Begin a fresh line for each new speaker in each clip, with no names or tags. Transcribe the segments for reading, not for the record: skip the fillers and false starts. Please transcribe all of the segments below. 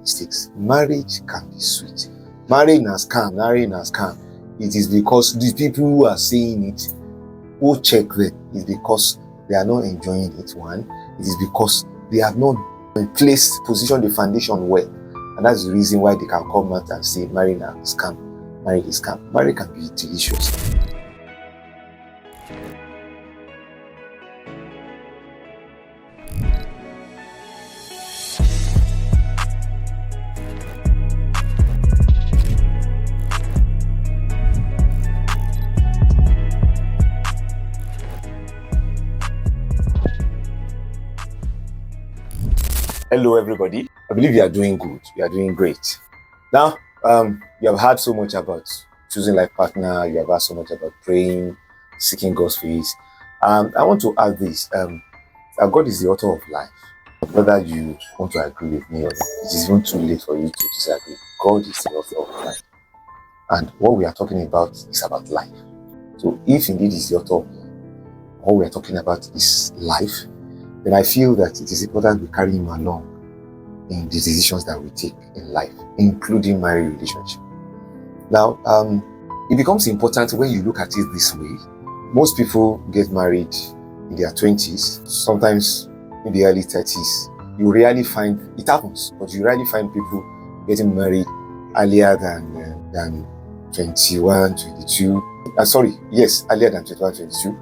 mistakes. Marriage can be sweet. Marrying has come. It is because the people who are saying it, who check them, is because they are not enjoying it. One, it is because they have not positioned the foundation well. And that's the reason why they can come out and say marrying is scam. Marriage is scam. Marriage can be delicious. Hello everybody. I believe you are doing good. You are doing great. Now, you have heard so much about choosing life partner. You have heard so much about praying, seeking God's face. I want to add this. That God is the author of life. Whether you want to agree with me or not, it is even too late for you to disagree. God is the author of life. And what we are talking about is about life. So if indeed is the author, what we are talking about is life, then I feel that it is important we carry him along in the decisions that we take in life, including marriage relationship. Now, it becomes important when you look at it this way. Most people get married in their 20s, sometimes in the early 30s. You rarely find, it happens, but you rarely find people getting married earlier than 21, 22. Earlier than 21, 22.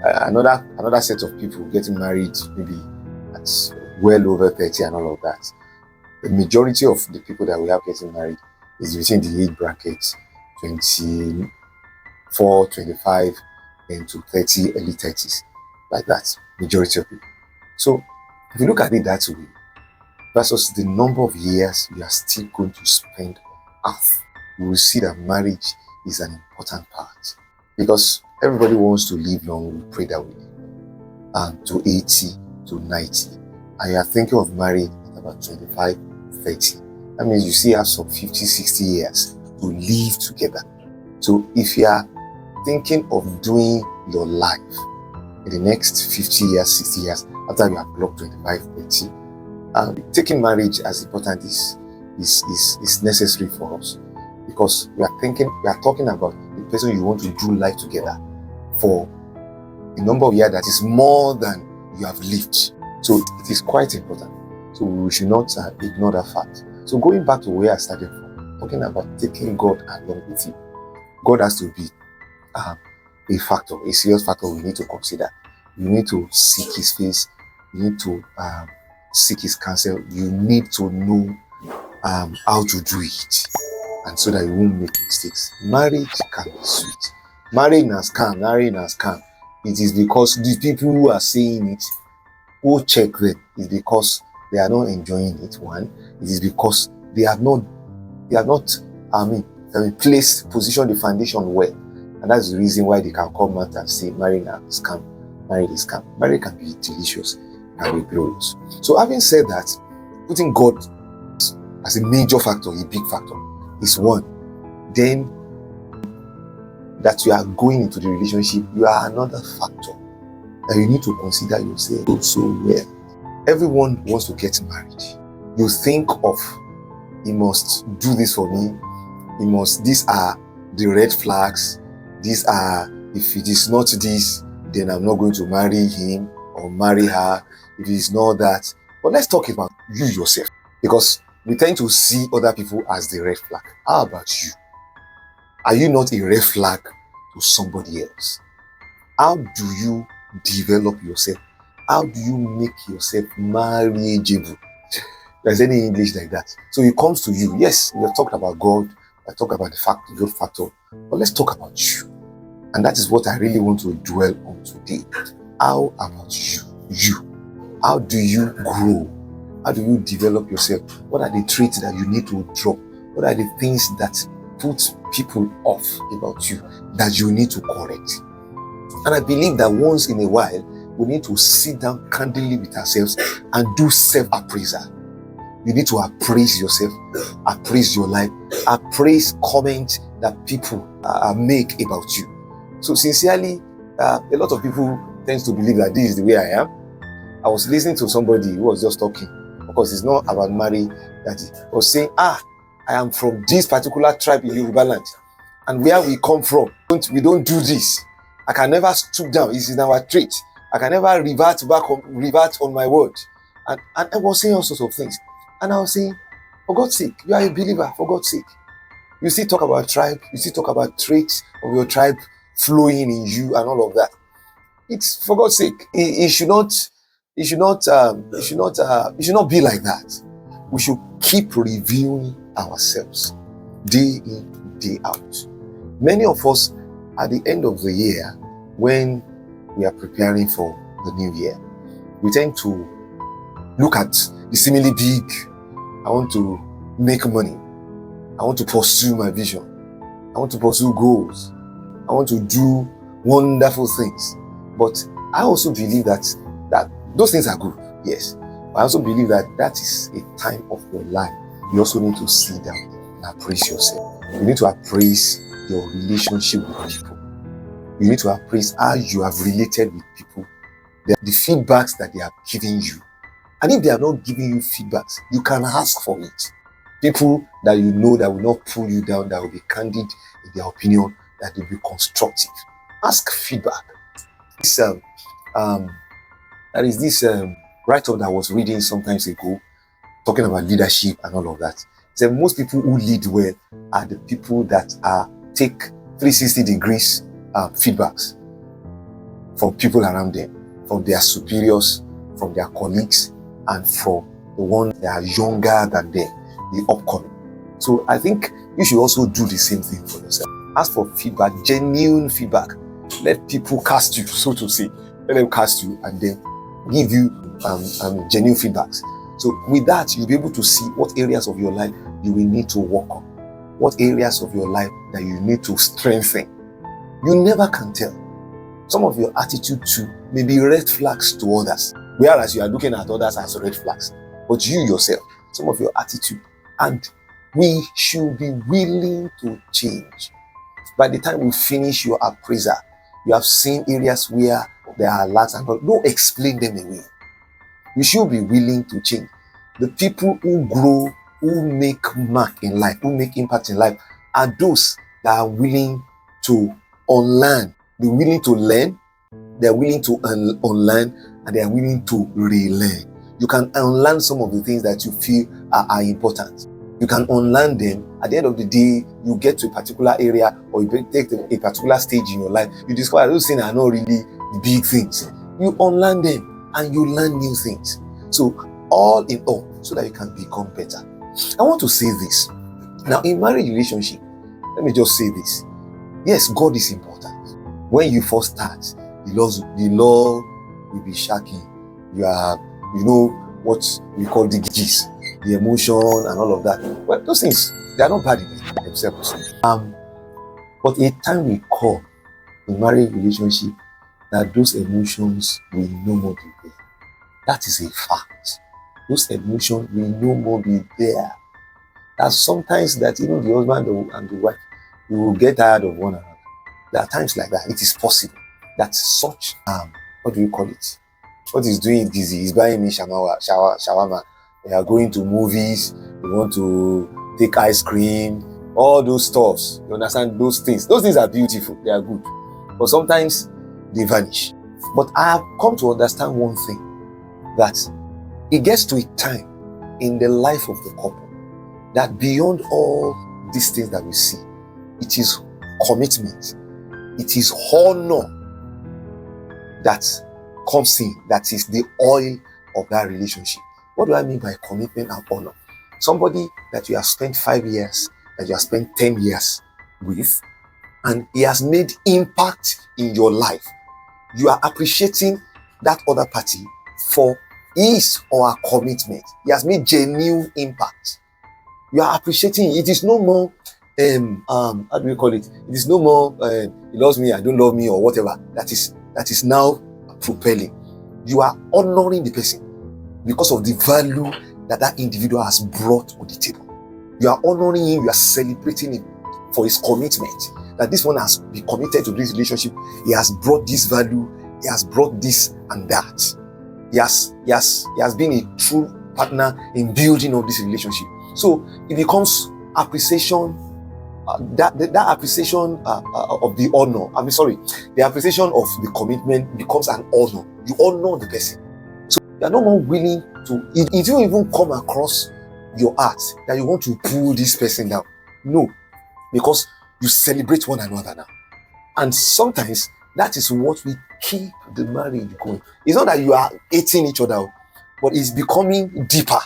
Another set of people getting married maybe at well over 30 and all of that. The majority of the people that we have getting married is within the age bracket 24, 25, and to 30, early 30s, like that. Majority of people. So if you look at it that way, versus the number of years you are still going to spend on earth, you will see that marriage is an important part. Because everybody wants to live long, we pray that we live to 80, to 90. And you are thinking of marriage at about 25, 30. That means you still have some 50, 60 years to live together. So if you are thinking of doing your life in the next 50 years, 60 years, after you have blocked 25, 30, taking marriage as important is necessary for us. Because we are talking about the person you want to do life together for a number of years that is more than you have lived. So it is quite important. So we should not ignore that fact. So going back to where I started from, talking about taking God along with you. God has to be a factor, a serious factor we need to consider. You need to seek his face. You need to seek his counsel. You need to know how to do it. And so that you won't make mistakes. Marriage can be sweet. Marrying has come. It is because the people who are saying it, who check them, is because they are not enjoying it. One, it is because they have not positioned the foundation well. And that's the reason why they can come out and say marrying is scam. Marriage is scam. Marriage can be delicious, can be glorious. So having said that, putting God as a major factor, a big factor, is one. Then that you are going into the relationship, you are another factor that you need to consider yourself so well. Everyone wants to get married. You think of, he must do this for me. These are the red flags. These are, if it is not this, then I'm not going to marry him or marry her. If it is not that. But let's talk about you yourself. Because we tend to see other people as the red flag. How about you? Are you not a red flag to somebody else? How do you develop yourself? How do you make yourself marriageable? There's any English like that. So it comes to you. Yes, we have talked about God. We have talked about the God factor. But let's talk about you. And that is what I really want to dwell on today. How about you? You. How do you grow? How do you develop yourself? What are the traits that you need to drop? What are the things that put people off about you that you need to correct? And I believe that once in a while, we need to sit down candidly with ourselves and do self-appraisal. You need to appraise yourself, appraise your life, appraise comments that people make about you. So sincerely, a lot of people tend to believe that this is the way I am. I was listening to somebody who was just talking, course, it's not about Mary that he was saying, I am from this particular tribe in Yoruba land, and where we come from, we don't do this. I can never stoop down. It's in our trait. I can never revert on my word. And I was saying all sorts of things. And I was saying, for God's sake, you are a believer, for God's sake. You still talk about tribe, you still talk about traits of your tribe flowing in you and all of that. It's for God's sake. It should not be like that. We should keep reviewing ourselves day in, day out. Many of us at the end of the year, when we are preparing for the new year, we tend to look at the seemingly big. I want to make money. I want to pursue my vision. I want to pursue goals. I want to do wonderful things. But I also believe that those things are good, yes. But I also believe that is a time of your life. You also need to sit down and appraise yourself. You need to appraise your relationship with people. You need to appraise how you have related with people, the feedbacks that they have given you. And if they are not giving you feedbacks, you can ask for it. People that you know that will not pull you down, that will be candid in their opinion, that will be constructive. Ask feedback. That is this write-up that I was reading sometimes ago, talking about leadership and all of that. So most people who lead well are the people that take 360 degrees feedbacks from people around them, from their superiors, from their colleagues, and from the ones that are younger than them, the upcoming. So I think you should also do the same thing for yourself. Ask for feedback, genuine feedback. Let people cast you, so to say. Let them cast you and then give you genuine feedbacks. So with that, you'll be able to see what areas of your life you will need to work on, what areas of your life that you need to strengthen. You never can tell. Some of your attitude too may be red flags to others, whereas you are looking at others as red flags. But you yourself, some of your attitude, and we should be willing to change. By the time we finish your appraisal, you have seen areas where there are lacks, and don't explain them away. We should be willing to change. The people who grow, who make mark in life, who make impact in life, are those that are willing to unlearn. They're willing to learn, they're willing to unlearn, and they are willing to relearn. You can unlearn some of the things that you feel are important. You can unlearn them. At the end of the day, you get to a particular area, or you take a particular stage in your life, you discover those things are not really the big things. You unlearn them and you learn new things. So all in all, so that you can become better. I want to say this. Now, in marriage relationship, let me just say this. Yes, God is important. When you first start, the law will be shaking. You know what we call the gist, the emotion and all of that. Well, those things, they are not bad in themselves. But a time will come in marriage relationship that those emotions will no more be there. That is a fact. Those emotions will no more be there. There's sometimes that even the husband and the wife will get tired of one another. There are times like that. It is possible that such what do you call it? What is doing it easy? He's buying me shawarma. They are going to movies. They want to take ice cream. All those stuffs. You understand? Those things. Those things are beautiful. They are good. But sometimes they vanish. But I have come to understand one thing, that it gets to a time in the life of the couple that beyond all these things that we see, it is commitment, it is honor that comes in, that is the oil of that relationship. What do I mean by commitment and honor? Somebody that you have spent 5 years, that you have spent 10 years with, and he has made impact in your life. You are appreciating that other party for his or her commitment. He has made genuine impact. You are appreciating. It is no more how do we call it? It is no more he loves me, I don't love me, or whatever. That is now propelling. You are honoring the person because of the value that individual has brought on the table. You are honoring him, you are celebrating him for his commitment. That this one has been committed to this relationship. He has brought this value, he has brought this and that. He has been a true partner in building of this relationship. So it becomes appreciation, that appreciation of the honor. The appreciation of the commitment becomes an honor. You honor the person. So you are no more willing to, it won't even come across your heart that you want to pull this person down. No, because you celebrate one another now. And sometimes that is what we keep the marriage going. It's not that you are hating each other, but it's becoming deeper.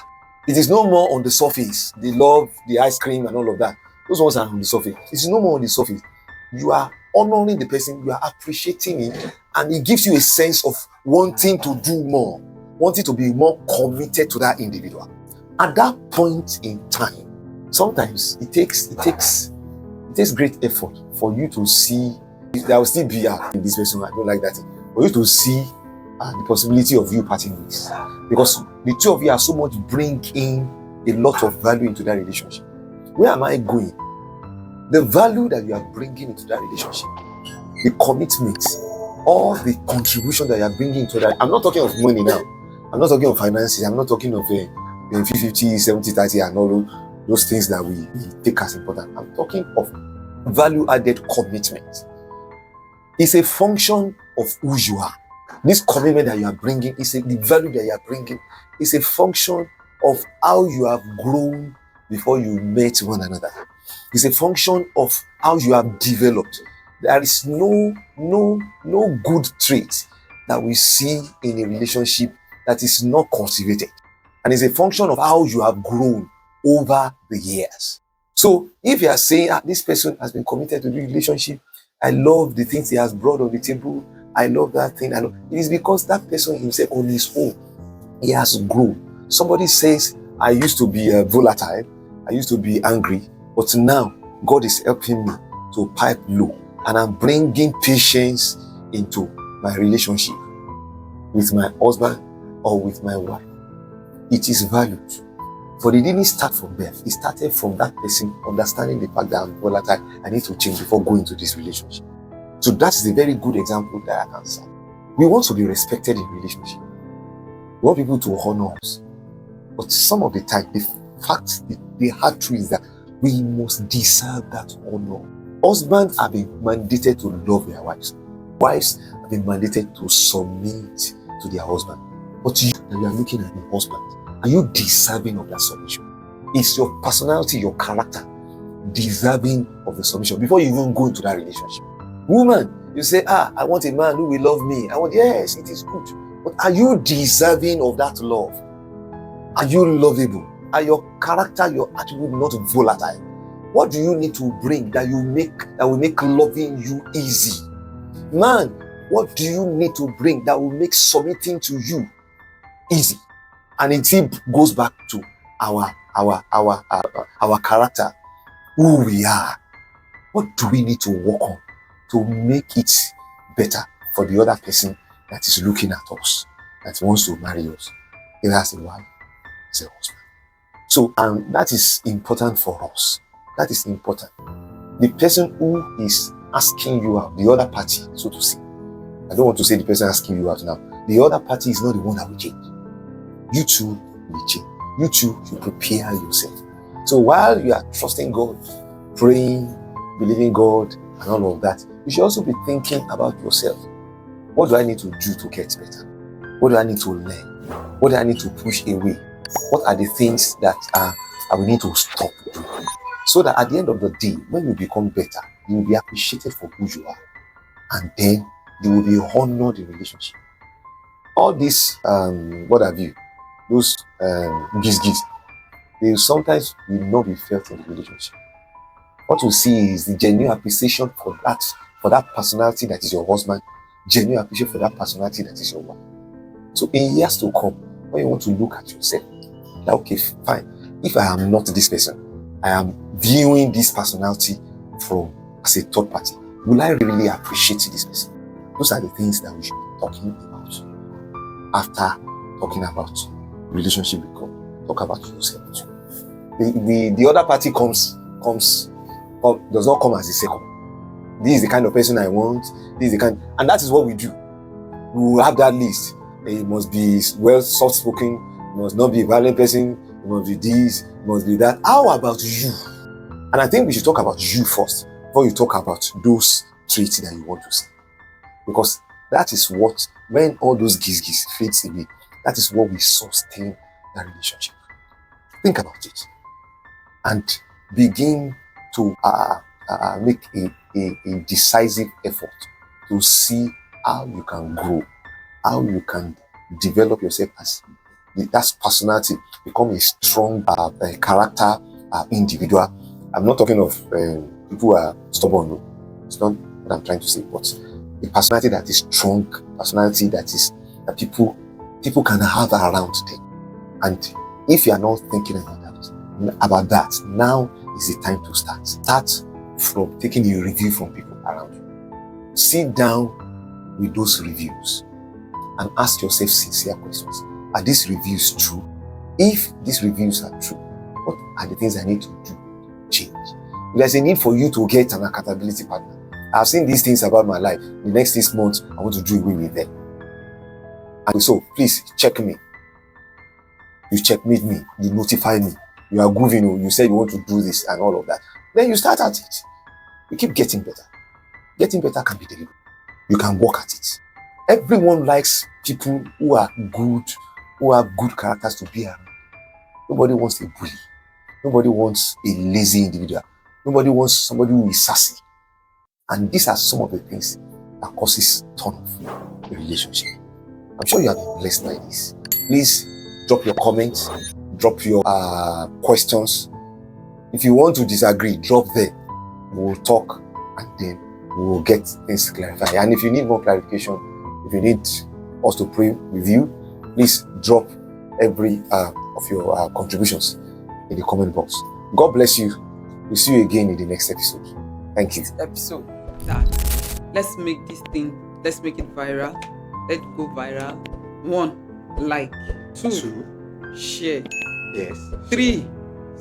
It is no more on the surface. The love, the ice cream, and all of that. Those ones are on the surface. It's no more on the surface. You are honoring the person, you are appreciating him, and it gives you a sense of wanting to do more, wanting to be more committed to that individual. At that point in time, sometimes it takes great effort for you to see. There will still be in this person, I don't like that, for you to see the possibility of you parting ways, because the two of you are so much bringing a lot of value into that relationship. Where am I going? The value that you are bringing into that relationship, the commitment, all the contribution that you are bringing into that. I'm not talking of money now. I'm not talking of finances. I'm not talking of 50, 70, 30 and all those things that we take as important. I'm talking of value-added commitment. It's a function of who you are. This commitment that you are bringing is the value that you are bringing. It's a function of how you have grown before you met one another. It's a function of how you have developed. There is no good trait that we see in a relationship that is not cultivated. And it's a function of how you have grown over the years. So if you are saying, this person has been committed to the relationship, I love the things he has brought on the table, I love that thing, it is because that person himself on his own, he has grown. Somebody says, I used to be volatile, I used to be angry, but now God is helping me to pipe low, and I'm bringing patience into my relationship with my husband or with my wife. It is valued. But it didn't start from birth. It started from that person understanding the fact that I'm volatile, I need to change before going into this relationship. So that's a very good example that I can say. We want to be respected in relationship. We want people to honor us. But some of the time, the hard truth is that we must deserve that honor. Husbands have been mandated to love their wives. Wives have been mandated to submit to their husband. But you are looking at your husband. Are you deserving of that submission? Is your personality, your character deserving of the submission before you even go into that relationship? Woman, you say, I want a man who will love me. Yes, it is good. But are you deserving of that love? Are you lovable? Are your character, your attribute not volatile? What do you need to bring that will make loving you easy? Man, what do you need to bring that will make submitting to you easy? And it goes back to our character, who we are. What do we need to work on to make it better for the other person that is looking at us, that wants to marry us? Either as a wife, as a husband. So, that is important for us. That is important. The person who is asking you out, the other party, so to say. I don't want to say the person asking you out now. The other party is not the one that will change. You too will change. You too should prepare yourself. So while you are trusting God, praying, believing God, and all of that, you should also be thinking about yourself. What do I need to do to get better? What do I need to learn? What do I need to push away? What are the things that I will need to stop doing? So that at the end of the day, when you become better, you will be appreciated for who you are. And then you will be honored in relationship. All this, what have you? Those gifts, they sometimes will not be felt in the relationship. What we see is the genuine appreciation for that personality that is your husband, genuine appreciation for that personality that is your wife. So in years to come, when you want to look at yourself, that okay, fine. If I am not this person, I am viewing this personality as a third party. Will I really appreciate this person? Those are the things that we should be talking about after talking about relationship with God. Talk about yourself too. The other party does not come as a second. This is the kind of person I want. And that is what we do. We will have that list. He must be well soft-spoken. you must not be a violent person, you must be this, you must be that. How about you? And I think we should talk about you first before you talk about those traits that you want to see. Because that is what, when all those giz fades away, that is what will sustain that relationship. Think about it and begin to make a decisive effort to see how you can grow, how you can develop yourself as that personality, become a strong character individual. I'm not talking of people who are stubborn. No. It's not what I'm trying to say, but a personality that is strong, personality that people can have around them. And if you are not thinking about that, now is the time to start. Start from taking a review from people around you. Sit down with those reviews and ask yourself sincere questions. Are these reviews true? If these reviews are true, what are the things I need to do to change? There's a need for you to get an accountability partner. I've seen these things about my life. The next 6 months, I want to do away with them. And so, please check me. You checkmate me. You notify me. You are grooving. You say you want to do this and all of that. Then you start at it. You keep getting better. Getting better can be deliberate. You can work at it. Everyone likes people who are good, who have good characters to be around. Nobody wants a bully. Nobody wants a lazy individual. Nobody wants somebody who is sassy. And these are some of the things that causes turn off a relationship. I'm sure you have been blessed by this. Please drop your comments, drop your questions. If you want to disagree, drop there. We'll talk and then we'll get things clarified. And if you need more clarification, if you need us to pray with you, please drop every of your contributions in the comment box. God bless you. We'll see you again in the next episode. Thank you.
Episode that let's make it viral. Let it go viral. 1, like. 2, share.
Yes.
3,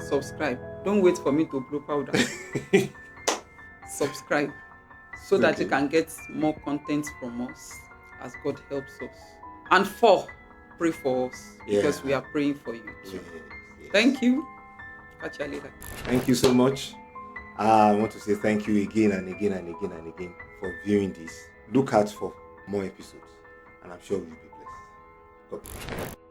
subscribe. Don't wait for me to blow powder. Subscribe so that you can get more content from us as God helps us. And 4, pray for us because we are praying for you too. Yes. Thank you. Catch you later.
Thank you so much. I want to say thank you again and again and again and again for viewing this. Look out for more episodes and I'm sure you'll be blessed. God bless.